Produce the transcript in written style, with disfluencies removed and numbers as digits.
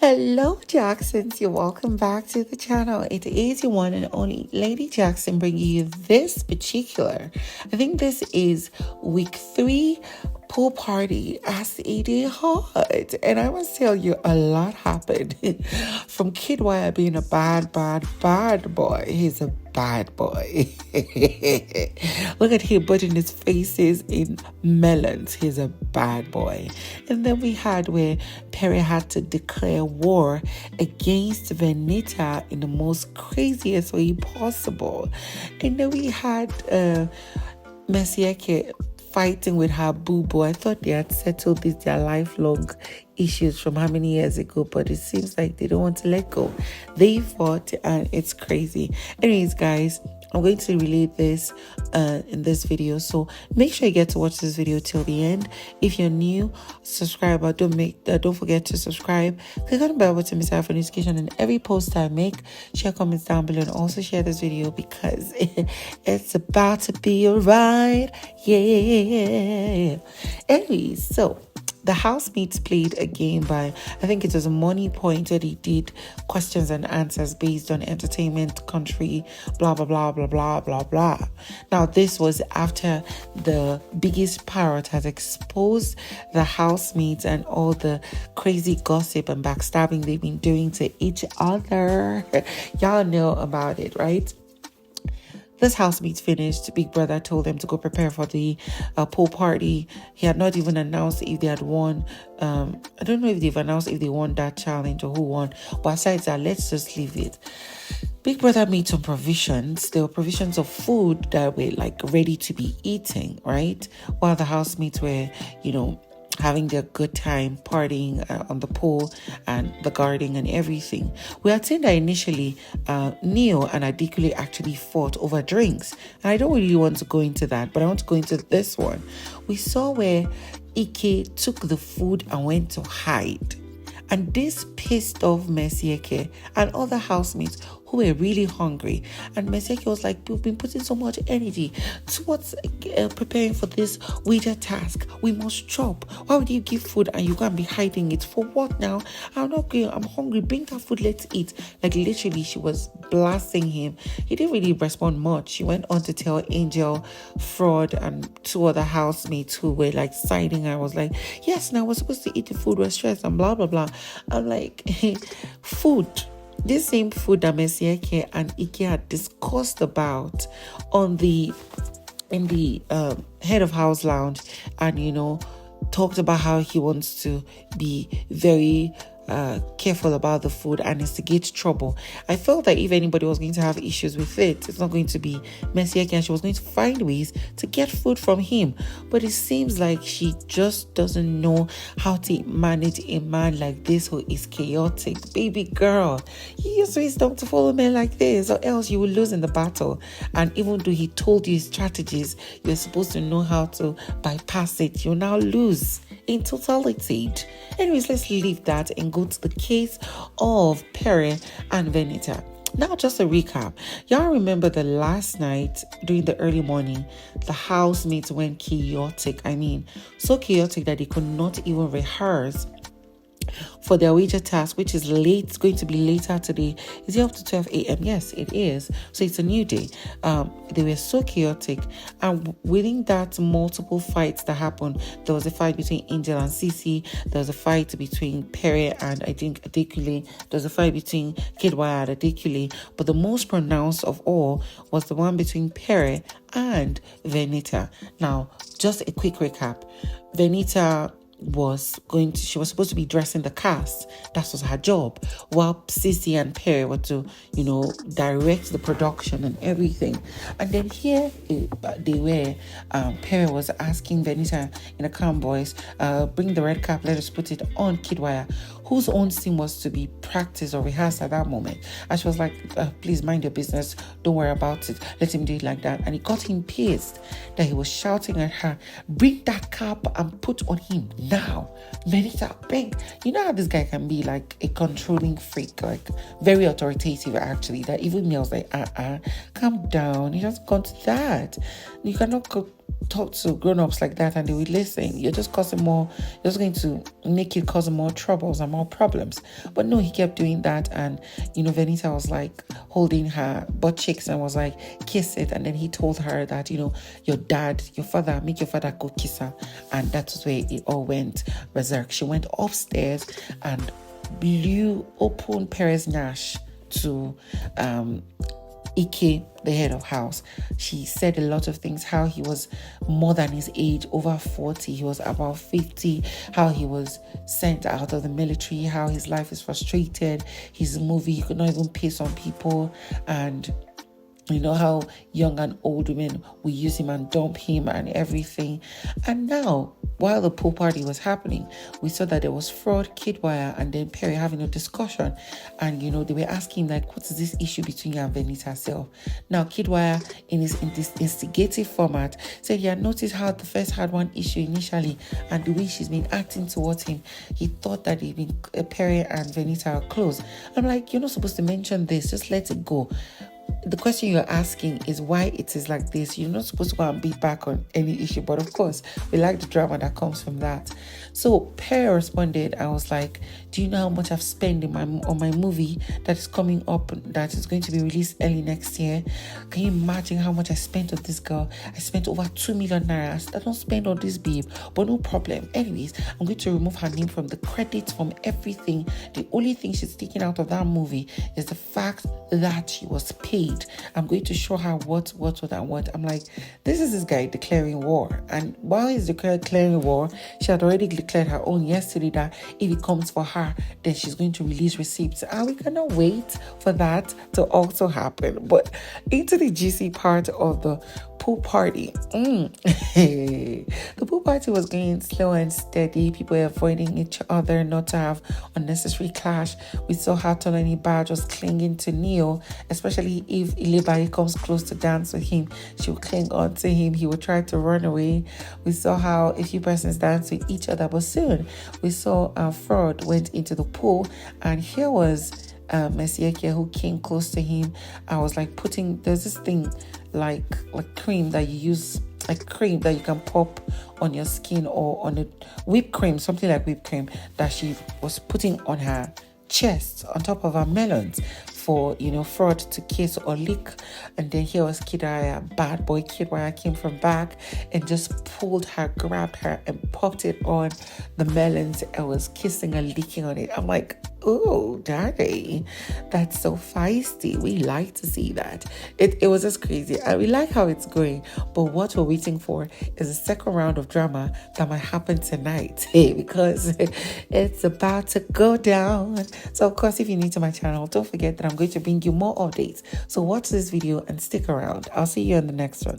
Hello, Jacksons. You're welcome back to the channel. It is your one and only Lady Jackson bringing you this particular. I think this is week 3 pool party as it is hot. And I must tell you, a lot happened. From Kidwaya being a bad boy. He's a bad boy. Look at him putting his faces in melons. He's a bad boy. And then we had where Pere had to declare war against Venita in the most craziest way possible. And then we had Messieke fighting with her boo-boo. I thought they had settled their lifelong issues from how many years ago, but it seems like they don't want to let go. They fought and it's crazy. Anyways, guys, I'm going to relay this in this video, so make sure you get to watch this video till the end. If you're new, subscribe. Don't forget to subscribe. Click on the bell button beside for notification and every post I make. Share comments down below and also share this video because it's about to be a ride. Yeah. Anyways, so the housemates played a game by, I think it was a Money Point, where they did questions and answers based on entertainment, country, blah, blah, blah, blah, blah, blah, blah. Now, this was after the biggest parrot has exposed the housemates and all the crazy gossip and backstabbing they've been doing to each other. Y'all know about it, right? This housemate finished. Big brother told them to go prepare for the pool party. He had not even announced if they had won. I don't know if they've announced if they won that challenge or who won. But aside that, let's just leave it. Big brother made some provisions. There were provisions of food that were like ready to be eaten, right? While the housemates were, having their good time partying on the pool and the garden and everything. We had seen that initially Neo and Adekunle actually fought over drinks. And I don't really want to go into that, but I want to go into this one. We saw where Ike took the food and went to hide. And this pissed off Messieke and other housemates who were really hungry. And Messieke was like, we've been putting so much energy towards preparing for this wager task. We must chop. Why would you give food and you can't be hiding it? For what now? I'm not going. I'm hungry. Bring that food. Let's eat. Like literally, she was blasting him. He didn't really respond much. She went on to tell Angel, Frodd, and 2 other housemates who were like siding her. I was like, yes, now we're supposed to eat the food. We're stressed and blah, blah, blah. I'm like, food. This same food that Messieke and Ike had discussed about in the head of house lounge, and talked about how he wants to be very careful about the food and instigate trouble. I felt that if anybody was going to have issues with it, it's not going to be Messieke, and she was going to find ways to get food from him. But it seems like she just doesn't know how to manage a man like this who is chaotic. Baby girl, you use wisdom to follow men like this, or else you will lose in the battle. And even though he told you his strategies, you're supposed to know how to bypass it. You'll now lose in totality. Anyways, let's leave that and go to the case of Pere and Venita. Now, just a recap. Y'all remember the last night during the early morning, the housemates went chaotic. I mean, so chaotic that they could not even rehearse for their wager task, which is late, going to be later today. Is it up to 12 a.m.? Yes, it is. So it's a new day. They were so chaotic, and within that multiple fights that happened, there was a fight between Angel and CeeC. There was a fight between Pere and I think Adekunle. There was a fight between Kidwaya and Adekunle, but the most pronounced of all was the one between Pere and Venita. Now, just a quick recap. Venita she was supposed to be dressing the cast. That was her job, while CeeC and Pere were to direct the production and everything. And then here they were, Pere was asking Venita in a calm voice, bring the red cap, let us put it on Kidwaya, whose own scene was to be practiced or rehearsed at that moment. And she was like, please mind your business, don't worry about it, let him do it like that. And it got him pissed that he was shouting at her, bring that cap and put on him now. Venita, bring. You know how this guy can be like a controlling freak, like very authoritative actually, that even me, I was like, calm down. He just got to that. You cannot talk to grown-ups like that and they would listen. You're just causing more, you're just going to make it cause more troubles and more problems. But no, he kept doing that. And Venita was like holding her butt cheeks and was like, kiss it. And then he told her that, your father, make your father go kiss her. And that's where it all went berserk. She went upstairs and blew open Pere's Nash to Ike, the head of house. She said a lot of things, how he was more than his age, over 40, he was about 50, how he was sent out of the military, how his life is frustrated, his movie, he could not even pay some people, and how young and old women will use him and dump him and everything. And now, while the pool party was happening, we saw that there was Frodd, Kidwaya, and then Pere having a discussion. And, they were asking, like, what is this issue between you and Venita herself? Now, Kidwaya, in this instigative format, said he had noticed how the first had one issue initially and the way she's been acting towards him. He thought that Pere and Venita are close. I'm like, you're not supposed to mention this. Just let it go. The question you're asking is why it is like this. You're not supposed to go and beat back on any issue, but of course we like the drama that comes from that. So Pere responded. I was like, do you know how much I've spent on my movie that is coming up, that is going to be released early next year? Can you imagine how much I spent on this girl? I spent over 2 million naira. I don't spend on this babe, but no problem. Anyways, I'm going to remove her name from the credits, from everything. The only thing she's taking out of that movie is the fact that she was paid. I'm going to show her what. I'm like, this is this guy declaring war. And while he's declaring war, she had already declared her own yesterday that if it comes for her, then she's going to release receipts. And we cannot wait for that to also happen. But into the juicy part of the pool party. The pool party was going slow and steady. People were avoiding each other, not to have unnecessary clash. We saw how Tolani was clinging to Neo, especially if Ilebaye comes close to dance with him, she would cling on to him. He would try to run away. We saw how a few persons danced with each other, but soon we saw Frodd went into the pool, and here was Messieke, who came close to him. I was like there's this thing like cream that you use, like cream that you can pop on your skin, or on a whipped cream, something like whipped cream that she was putting on her chest on top of her Mèlons for Frodd to kiss or lick. And then here was Kidwaya, bad boy Kidwaya, came from back and just pulled her, grabbed her and popped it on the Mèlons and was kissing and licking on it. I'm like, oh daddy, that's so feisty. We like to see that. It was just crazy, and we like how it's going. But what we're waiting for is a second round of drama that might happen tonight, because it's about to go down. So of course, if you're new to my channel, don't forget that I'm going to bring you more updates. So watch this video and stick around. I'll see you in the next one.